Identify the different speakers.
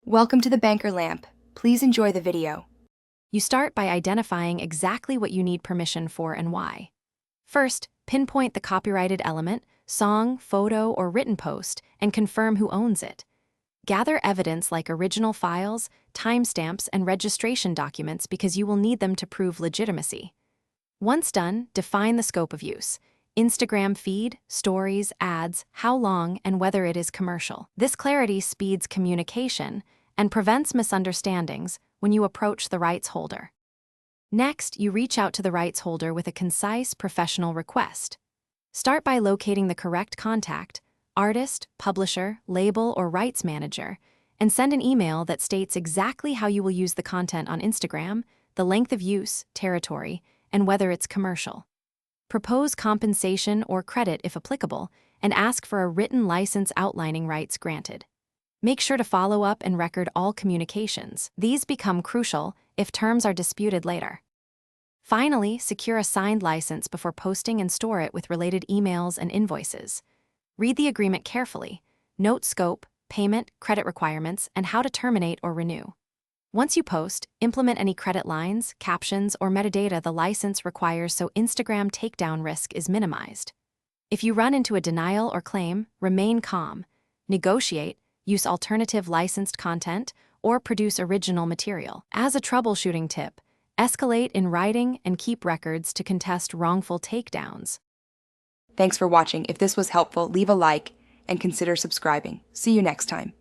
Speaker 1: Welcome to the Banker Lamp. Please enjoy the video.
Speaker 2: You start by identifying exactly what you need permission for and why. First, pinpoint the copyrighted element, song, photo, or written post, and confirm who owns it. Gather evidence like original files, timestamps, and registration documents because you will need them to prove legitimacy. Once done, define the scope of use: Instagram feed, stories, ads, how long, and whether it is commercial. This clarity speeds communication and prevents misunderstandings when you approach the rights holder. Next, you reach out to the rights holder with a concise, professional request. Start by locating the correct contact, artist, publisher, label, or rights manager, and send an email that states exactly how you will use the content on Instagram, the length of use, territory, and whether it's commercial. Propose compensation or credit if applicable, and ask for a written license outlining rights granted. Make sure to follow up and record all communications. These become crucial if terms are disputed later. Finally, secure a signed license before posting and store it with related emails and invoices. Read the agreement carefully. Note scope, payment, credit requirements, and how to terminate or renew. Once you post, implement any credit lines, captions, or metadata the license requires so Instagram takedown risk is minimized. If you run into a denial or claim, remain calm. Negotiate, use alternative licensed content, or produce original material. As a troubleshooting tip, escalate in writing and keep records to contest wrongful takedowns.
Speaker 1: Thanks for watching. If this was helpful, leave a like and consider subscribing. See you next time.